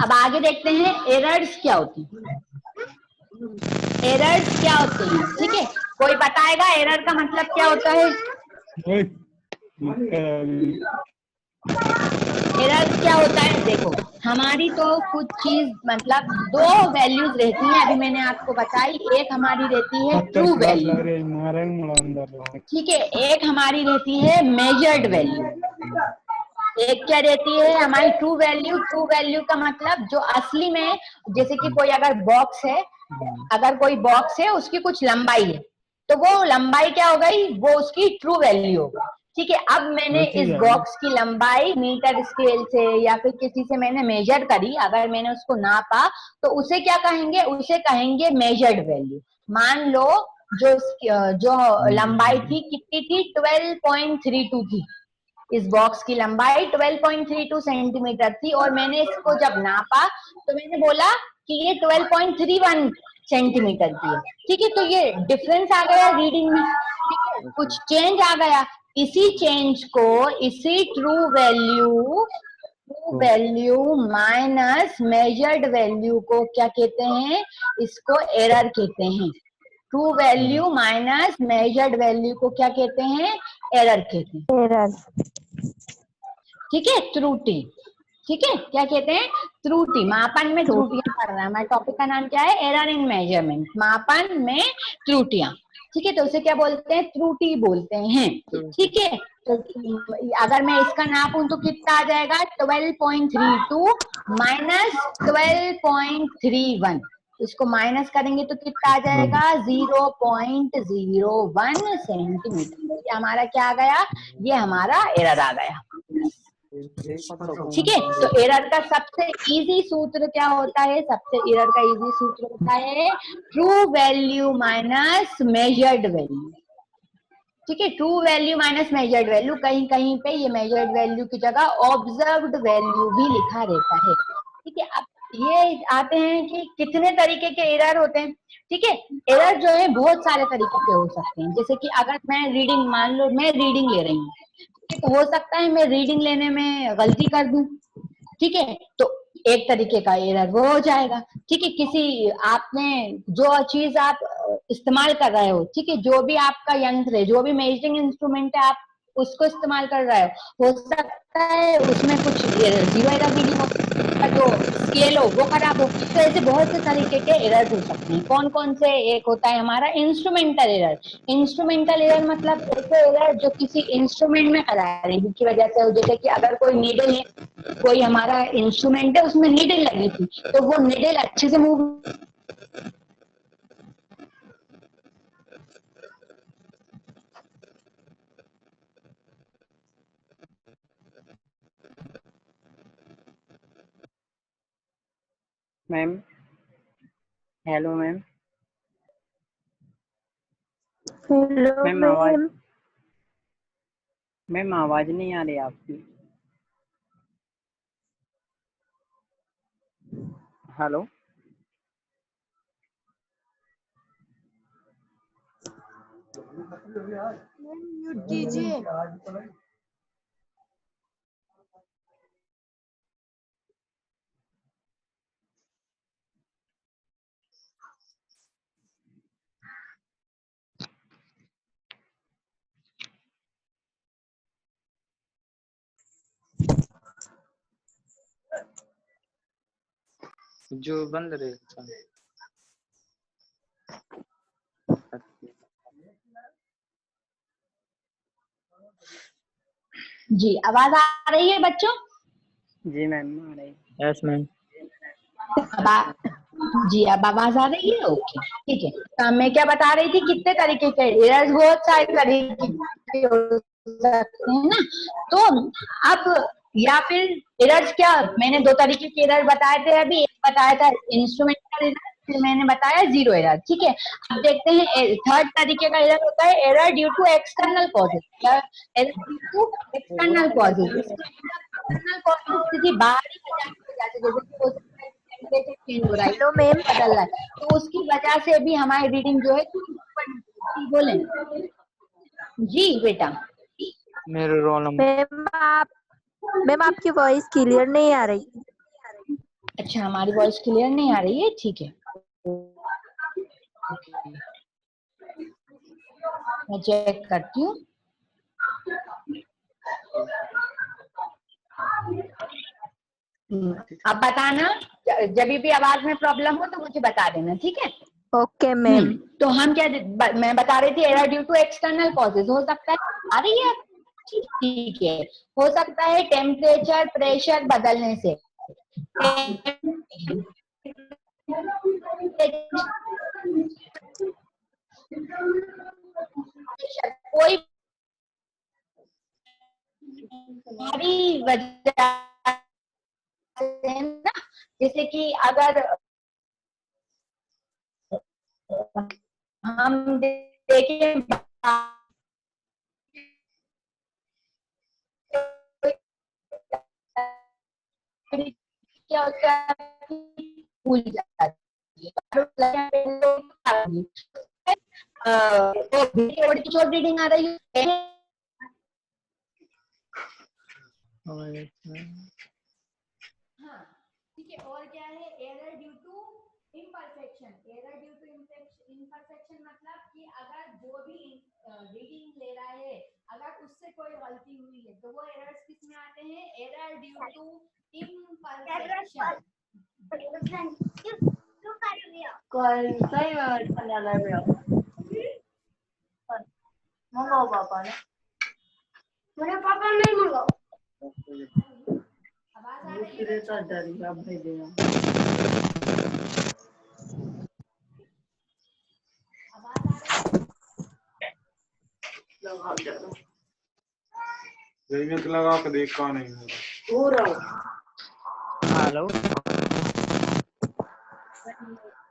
अब आगे देखते हैं एरर्स क्या होती हैं। एरर्स क्या होते हैं, ठीक है, कोई बताएगा एरर का मतलब क्या होता है? एरर क्या होता है? देखो हमारी तो कुछ चीज मतलब दो वैल्यूज रहती हैं, अभी मैंने आपको बताई। एक हमारी रहती है ट्रू वैल्यू, ठीक है, एक हमारी रहती है मेजर्ड वैल्यू। एक क्या रहती है हमारी ट्रू वैल्यू। ट्रू वैल्यू का मतलब जो असली में, जैसे कि कोई अगर बॉक्स है, अगर कोई बॉक्स है उसकी कुछ लंबाई है, तो वो लंबाई क्या हो गई, वो उसकी ट्रू वैल्यू हो गई, ठीक है। अब मैंने इस बॉक्स की लंबाई मीटर स्केल से या फिर किसी से मैंने मेजर करी, अगर मैंने उसको नापा, तो उसे क्या कहेंगे, उसे कहेंगे मेजर्ड वैल्यू। मान लो जो लंबाई थी कितनी थी, 12.32 थी। इस बॉक्स की लंबाई 12.32 सेंटीमीटर थी और मैंने इसको जब नापा तो मैंने बोला कि ये 12.31 सेंटीमीटर की है, ठीक है। तो ये डिफरेंस आ गया रीडिंग में, ठीक है, कुछ चेंज आ गया। इसी चेंज को, इसी true value minus measured value को क्या कहते हैं, इसको एरर कहते हैं। True value minus measured value को क्या कहते हैं, एरर कहते हैं। एरर, ठीक है, त्रुटि, ठीक है, क्या कहते हैं, त्रुटि। मापन में त्रुटियां कर रहा है, हमारे टॉपिक का नाम क्या है, एरर इन मेजरमेंट, मापन में त्रुटियां, ठीक है। तो उसे क्या बोलते हैं, त्रुटि बोलते हैं, ठीक है। तो अगर मैं इसका नापूं तो कितना आ जाएगा, 12.32 माइनस 12.31, इसको माइनस करेंगे तो कितना आ जाएगा, 0.01 सेंटीमीटर। ये हमारा क्या आ गया, ये हमारा एरर आ गया, ठीक है। तो एरर का सबसे इजी सूत्र क्या होता है, सबसे एरर का इजी सूत्र होता है true value minus measured value, ठीक है। True value minus measured value, कहीं कहीं पे ये मेजर्ड वैल्यू की जगह ऑब्जर्व्ड वैल्यू भी लिखा रहता है, ठीक है। अब ये आते हैं कि कितने तरीके के एरर होते हैं, ठीक है। एरर जो है बहुत सारे तरीके के हो सकते हैं, जैसे कि अगर मैं रीडिंग, मान लो मैं रीडिंग ले रही हूँ, तो हो सकता है मैं रीडिंग लेने में गलती कर दूं, ठीक है, तो एक तरीके का एरर वो हो जाएगा, ठीक है। किसी आपने जो चीज आप इस्तेमाल कर रहे हो, ठीक है, जो भी आपका यंत्र है, जो भी मेजरिंग इंस्ट्रूमेंट है, आप उसको इस्तेमाल कर रहे हो सकता है उसमें कुछ जीरो एरर रीडिंग हो, जो स्केल हो वो खराब हो। तो ऐसे बहुत से तरीके के एरर्स हो सकते हैं। कौन कौन से, एक होता है हमारा इंस्ट्रूमेंटल एरर। इंस्ट्रूमेंटल एरर मतलब ऐसे एरर जो किसी इंस्ट्रूमेंट में खराबी की वजह से हो, जैसे कि अगर कोई नीडल है, कोई हमारा इंस्ट्रूमेंट है उसमें नीडल लगी थी, तो वो नीडल अच्छे से move, ma'am, hello ma'am, hello ma'am, ma'am आवाज नहीं आ रही आपकी। हेलो म्यूट कीजिए। जो बंद रहे जी आवाज आ रही है बच्चों? जी मैम आ रही। Yes ma'am. जी अब आवाज आ रही है, ओके, ठीक है। तो मैं क्या बता रही थी, कितने तरीके के एरर्स, बहुत सारे तरीके के हो सकते हैं ना। तो अब या फिर एरर्स क्या, मैंने दो तरीके के एरर बताए थे अभी, एक बताया था इंस्ट्रूमेंटल एरर, फिर मैंने बताया जीरो एरर, ठीक है। अब देखते हैं थर्ड तरीके का एरर होता है error due to external causes. Error due to external causes, external causes किसी बाहरी वजह की वजह से, जैसे कि हो सकता है टेम्परेचर चेंज हो रहा है, हेलो मैम, बदल रहा है, तो उसकी वजह से भी हमारी रीडिंग जो है बोले। जी बेटा। मेरे रोल नंबर मैम आपकी वॉइस क्लियर नहीं आ रही। अच्छा, हमारी वॉइस क्लियर नहीं आ रही है, ठीक है, मैं चेक करती हूँ। अब बताना, जब भी आवाज में प्रॉब्लम हो तो मुझे बता देना, ठीक है। Okay ma'am. तो हम क्या मैं बता रही थी, error due to external causes हो सकता है, आ रही है, ठीक है, हो सकता है टेम्परेचर प्रेशर बदलने से, कोई भारी वजह से ना, जैसे कि अगर हम देखें क्या होता है, भूल जाती है, शॉर्ट रीडिंग आ रही है। हाँ, ठीक है, और क्या है, error due to imperfection. Error due to imperfection मतलब कि अगर जो भी रीडिंग ले रहा है, अगर उससे कोई गलती हुई है तो वो एरर्स किस में आते हैं, एरर ड्यू टू इम्परफेक्शन। मंगाओ पापा ने, मेरे पापा नहीं मंगाओ। आवाज आ रही है? आवाज आ रही है? लगा के देख का नहीं हेलो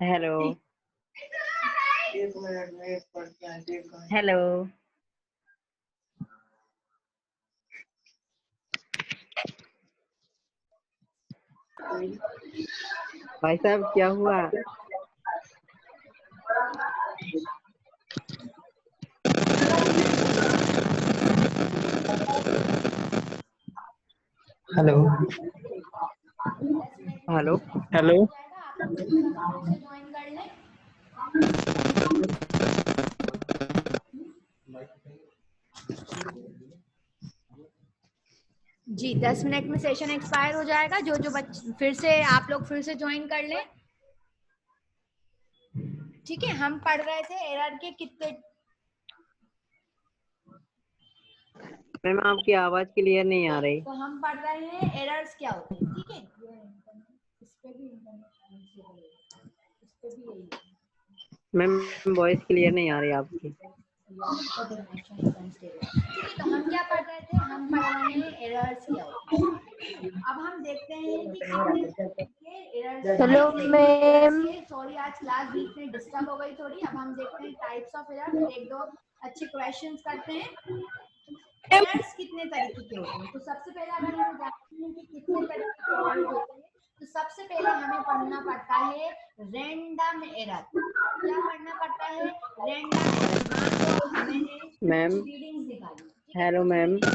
हेलो हेलो भाई साहब क्या हुआ? हेलो हेलो हेलो आप लोग फिर से ज्वाइन कर लें। जी 10 मिनट में सेशन एक्सपायर हो जाएगा। जो जो फिर से आप लोग फिर से ज्वाइन कर लें, ठीक है। हम पढ़ रहे थे एरर के कितने। मैम आपकी आवाज क्लियर नहीं आ रही। तो हम पढ़ रहे हैं एरर्स क्या होते हैं, ठीक है। इस पे भी यही है। मैम वॉइस क्लियर नहीं आ रही आपकी। ठीक है, तो हम क्या पढ़ रहे थे, हम पढ़ रहे हैं एरर्स क्या होते हैं। अब हम देखते हैं कि कितने एरर्स। Hello ma'am. सॉरी, आज क्लास बीच में डिस्टर्ब हो गई थोड़ी। अब हम देखते हैं टाइप्स ऑफ एरर, फिर एक दो अच्छे क्वेश्चंस करते हैं। एरर्स कितने तरीके के होते हैं, तो सबसे पहले अगर हमें जानते हैं कि कितने तरीके के एरर्स होते हैं, तो सबसे पहले हमें पढ़ना पड़ता है रैंडम एरर। क्या पढ़ना पड़ता है, रैंडम एरर। हाँ, तो मैंने मैम रीडिंग्स निकाली, ठीक है। हेलो मैम तो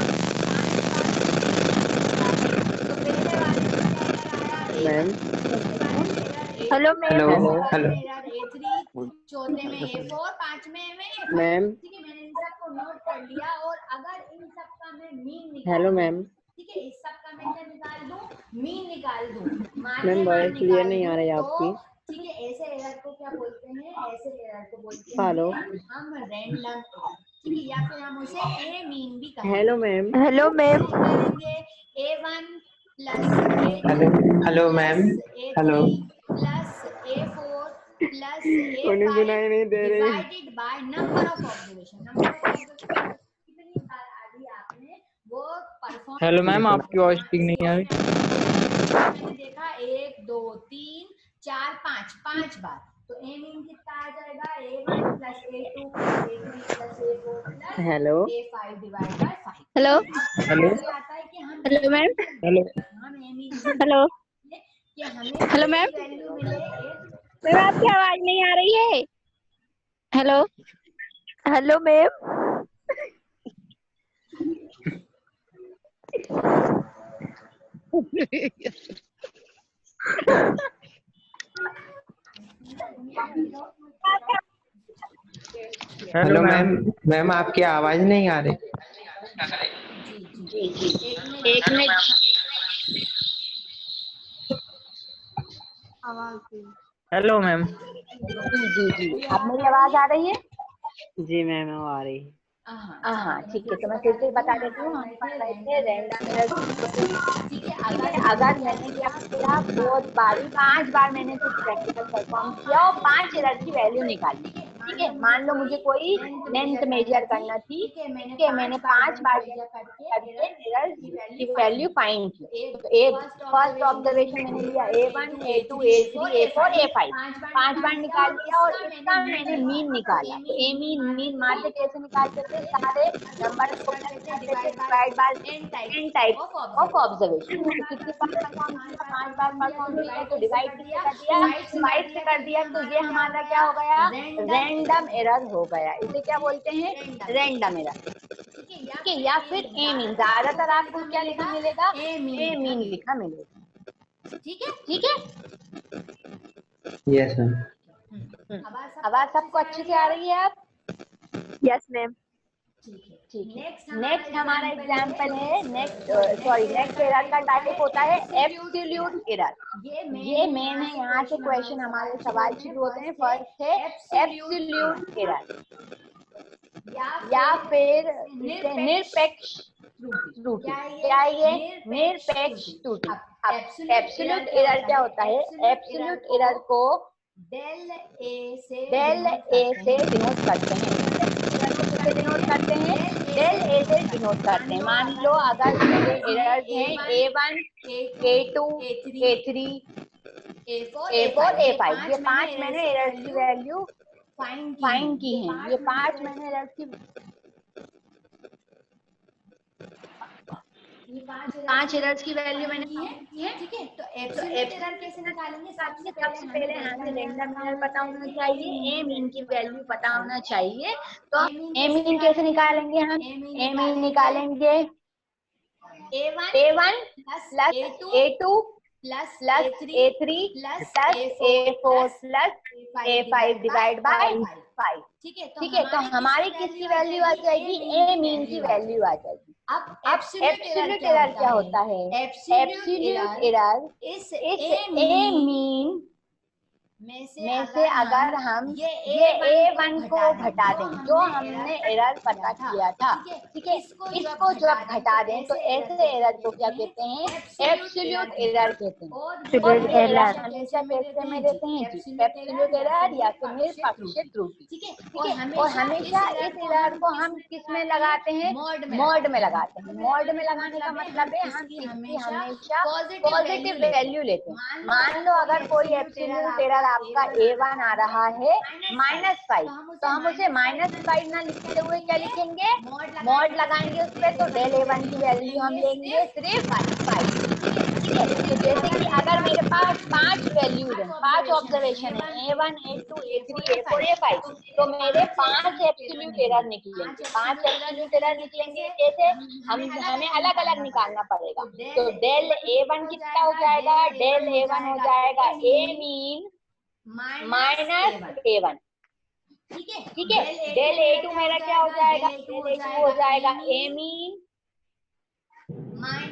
पहले वाले में क्या एरर आया, ma'am hello hello ma'am. Hello error A3, चौथे में A4, पांचवें में A5। मैम ठीक है, मैंने इन सबको नोट कर लिया। और अगर इन सब का मैं मीन निकाल हेलो दूं, मैम ठीक है, इस सब का मैं क्या निकाल दूं, मीन निकाल दूं, मैम माध्य मान वॉइस क्लियर निकाल नहीं आ दूं, रही तो आपकी। ठीक है, ऐसे एरर को क्या बोलते हैं, ऐसे एरर को बोलते हेलो हैं हम रैंडम एरर, ठीक है, या फिर हम उसे ए मीन भी कहेंगे। Hello ma'am hello ma'am. करेंगे A1 plus hello A2 hello ma'am plus hello A3 plus A4 plus उन्हें A5 सुनाई नहीं दे रही। Divided by number of observation. Number of observation कितनी बार आदि आपने वो परफॉर्म। हेलो मैम, आपकी वॉइस ठीक नहीं आ रही। मैंने देखा 1 2 3 4 5 5 बार, तो ए मीन कितना आ जाएगा, A1 plus A2 plus A3 plus A4 plus hello A5 divide by 5। Hello hello आता है कि हम हेलो मैम। हेलो हम ए मीन हेलो कि हमें हेलो ऐसी मैम। वैल्यू मिले एक। मैम आपकी आवाज नहीं आ रही है। Hello hello ma'am. Hello ma'am. Ma'am आपकी आवाज नहीं आ रही। जी जी, एक मिनट। Hello ma'am. जी जी जी, अब मेरी आवाज आ रही है? जी मैम अब आ रही है। हाँ ठीक है, तो मैं फिर से बता देती हूँ। हम पढ़ रहे थे रैंडम एरर ठीक है। अगर मैंने क्या किया, बहुत बारी 5 बार मैंने कुछ प्रैक्टिकल परफॉर्म किया और 5 एरर की वैल्यू निकाली। ठीक है, मान लो मुझे कोई लेंथ मेजर करना थी। ठीक है, मैंने 5 बार करके एरर की वैल्यू फाइंड की। तो फर्स्ट ऑब्जर्वेशन मैंने लिया A1, A2, A3, A4, A5, 5 बार निकाल लिया और इसका मैंने मीन निकाला। तो ए मीन माध्य कैसे निकालते थे? सारे नंबर को प्लस करते थे, divide by n type of observation. तो कितनी बार परफॉर्म किया? 5 बार परफॉर्म किया, तो डिवाइड किससे कर दिया? 5 से कर दिया। तो ये हमारा क्या हो गया? रैंडम एरर हो गया। इसे क्या बोलते हैं? Random error. ठीक है, या फिर ए मीन। ज्यादातर आपको क्या लिखा मिलेगा? ए मीन लिखा मिलेगा। ठीक है। Yes ma'am. आवाज सबको अच्छे से आ रही है? आप यस मैम। ठीक है। नेक्स्ट हमारा एग्जाम्पल है, नेक्स्ट एरर का टाइप होता है एब्सोल्यूट एरर। ये मेन है, यहाँ से क्वेश्चन हमारे सवाल शुरू होते हैं। फर्स्ट है एब्सोल्यूट एरर या फिर इसे निरपेक्ष त्रुटि। क्या ये? निरपेक्ष त्रुटि। अब एब्सोल्यूट एरर क्या होता है? एब्सोल्यूट एरर को डेल ए से डिनोट करते हैं। किससे डिनोट करते हैं? डेल ए से डिनोट करते हैं। मान लो अगर मेरे एरर्स हैं A1, A2, A3, A4, A5, ये 5 मैंने एरर्स की वैल्यू फाइंड की हैं। ये 5 मैंने एरर्स की 5 एरर्स की वैल्यू मैंने फाइंड की है। ठीक है, तो एब्सोल्यूट एरर कैसे निकालेंगे? सबसे पहले हमें रैंडम एरर पता होना चाहिए, ए मीन की वैल्यू पता होना चाहिए। तो ए मीन कैसे निकालेंगे? हम ए मीन निकालेंगे A1 plus A2 plus A3 plus A4 plus A5 divide by 5। ठीक है, तो हमारी किसकी वैल्यू आ जाएगी? ए मीन की वैल्यू आ जाएगी। अब एब्सोल्यूट एरर क्या होता है? एब्सोल्यूट एरर इस ए मीन में से अगर हम ये A1 को घटा दें, जो हमने एरर पता किया था। ठीक है, इसको जब घटा दें तो ऐसे एरर को क्या कहते हैं? एब्सोल्यूट एरर कहते हैं। और ये एरर हमेशा कैसे में देते हैं? जी, एब्सोल्यूट एरर या फिर निरपेक्ष त्रुटि। ठीक है, और हमेशा इस एरर को हम किस में लगाते हैं? मॉड में लगाते हैं। मॉड में लगाने का मतलब है हम इसकी हमेशा पॉजिटिव वैल्यू लेते हैं। मान लो अगर कोई एब्सोल्यूट एरर आपका A1 आ रहा है -5, तो हम उसे -5 ना लिखते हुए क्या लिखेंगे? मॉड लगाएंगे उस पर। तो डेल A1 की वैल्यू हम लेंगे सिर्फ 5। ठीक है, तो जैसे कि अगर मेरे पास 5 वैल्यूज हैं, 5 ऑब्जर्वेशन है, A1, A2, A3, A4, A5, तो मेरे 5 एब्सोल्यूट एरर निकलेंगे। 5 एब्सोल्यूट एरर निकलेंगे कैसे? हमें अलग अलग निकालना पड़ेगा। तो डेल A1 कितना हो जाएगा? डेल A1 हो जाएगा ए मीन माइनस A1। ठीक है, डेल A2 मेरा क्या हो जाएगा? डेल A2 हो जाएगा ए mean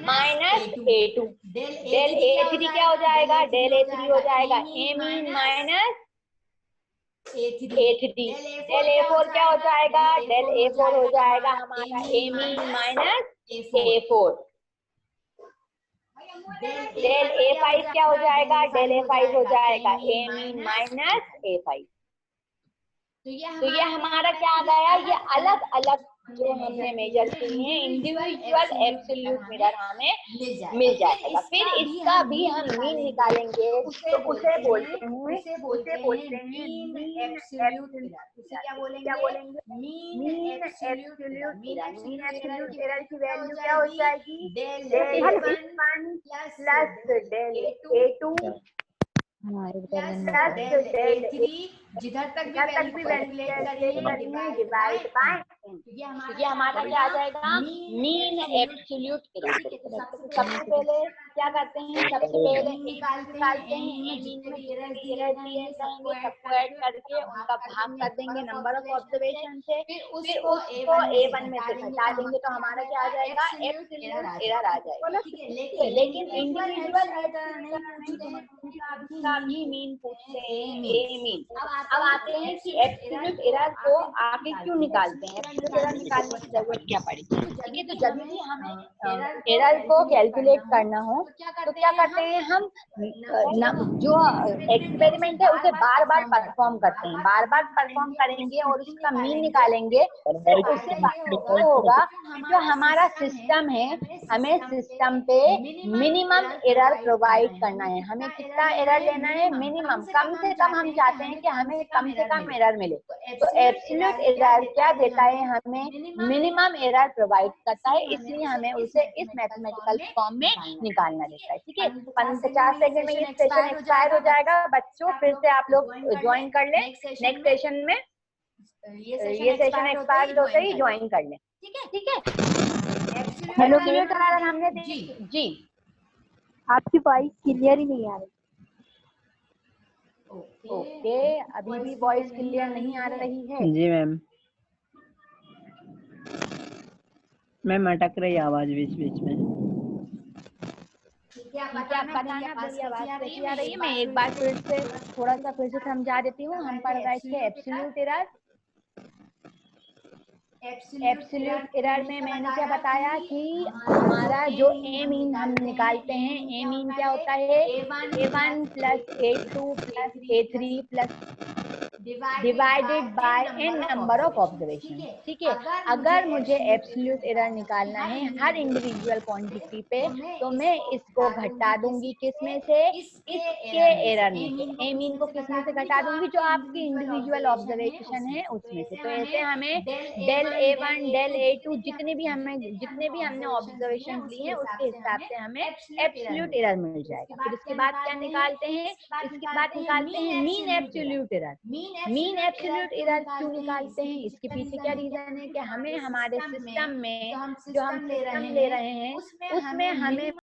minus A2। Del A3 क्या हो जाएगा? डेल A3 हो जाएगा ए mean minus A3। Del A4 क्या हो जाएगा? डेल A4 हो जाएगा हमारा ए mean minus A4। Del A5 क्या हो जाएगा? डेल A5 हो जाएगा ए मीन माइनस A5। तो ये हमारा क्या आ गया? ये अलग अलग जो हमने मेजर किए हैं इंडिविजुअल एब्सोल्यूट मिरर हमें मिल जाएगा। फिर इसका भी हम मीन निकालेंगे, तो उसे बोलते हैं मीन एब्सोल्यूट मिरर। उसे क्या बोलेंगे? Mean absolute error. Mean absolute error की वैल्यू क्या हो जाएगी? Del A1 plus del A2 plus del A3, जिधर तक भी वैल्यू कैलकुलेट करनी है डिवाइड बाय n। ये हमारा क्या आ जाएगा? Mean absolute error. सबसे पहले क्या करते हैं, सबसे पहले निकालते हैं, मीन में एरर दिए रहेंगे, सबको ऐड करके उनका भाग कर देंगे नंबर ऑफ ऑब्जर्वेशन से, फिर उसको A1 में से घटा देंगे तो हमारा क्या आ जाएगा, एब्सोल्यूट एरर आ जाएगा। ठीक है, लेकिन इंडिविजुअल का भी मीन पूछते हैं, ए मीन। अब आते हैं कि एब्सोल्यूट एरर को आगे क्यों निकालते हैं, एब्सोल्यूट एरर निकालने की जरूरत क्या पड़ी। ठीक है, तो जब भी हमें एरर को कैलकुलेट करना हो तो क्या करते हैं हम, जो एक्सपेरिमेंट है उसे बार बार परफॉर्म करते हैं, बार बार परफॉर्म करेंगे और उसका मीन निकालेंगे, तो उससे होगा जो हमारा सिस्टम है, हमें सिस्टम पे मिनिमम एरर प्रोवाइड करना है। हमें कितना एरर लेना है, मिनिमम, कम से कम हम चाहते हैं कि हमें कम से कम एरर मिले। तो एब्सोल्यूट एरर क्या देता है, हमें मिनिमम एरर प्रोवाइड करता है, इसलिए हमें उसे इस मैथमेटिकल फॉर्म में निकालना रहता है। ठीक है, 50 सेकंड में ये सेशन एक्सपायर हो जाएगा बच्चों, फिर से आप लोग ज्वाइन कर लें नेक्स्ट सेशन में, ये सेशन एक्सपायर होते ही ज्वाइन कर लें। ठीक है, एब्सोल्यूट एरर हमने जी आपकी वॉइस क्लियर ही नहीं आ रही। ओके, अभी भी वॉइस क्लियर नहीं आ रही है। जी मैम, मैम अटक रही आवाज बीच बीच में। क्या बताना मेरी आवाज कैसी आ रही है, मैं एक बार फिर से थोड़ा सा फिर से समझा देती हूँ। हम पढ़ रहे थे एब्सोल्यूट एरर। एब्सोल्यूट एरर में मैंने क्या बताया कि हमारा जो ए मीन हम निकालते हैं, ए मीन क्या होता है, A1 plus A2 plus A3 plus divided by N number of observation. ठीक है, अगर मुझे एब्सोल्यूट एरर निकालना है हर इंडिविजुअल क्वांटिटी पे, तो मैं इसको घटा दूंगी किसमें से, इसके एरर में से। ए मीन को किसमें से घटा दूंगी, जो आपकी इंडिविजुअल ऑब्जर्वेशन है उसमें से। तो ऐसे हमें डेल A1 डेल A2 जितने भी हमने ऑब्जर्वेशन ली है उसके हिसाब से हमें एब्सोल्यूट एरर मिल जाएगा। फिर इसके बाद क्या निकालते हैं, इसके बाद निकालते हैं mean absolute error. Mean absolute error क्यों निकालते हैं, इसके पीछे क्या रीजन है कि हमें हमारे सिस्टम में जो हम सिस्टम ले रहे हैं उसमें हमें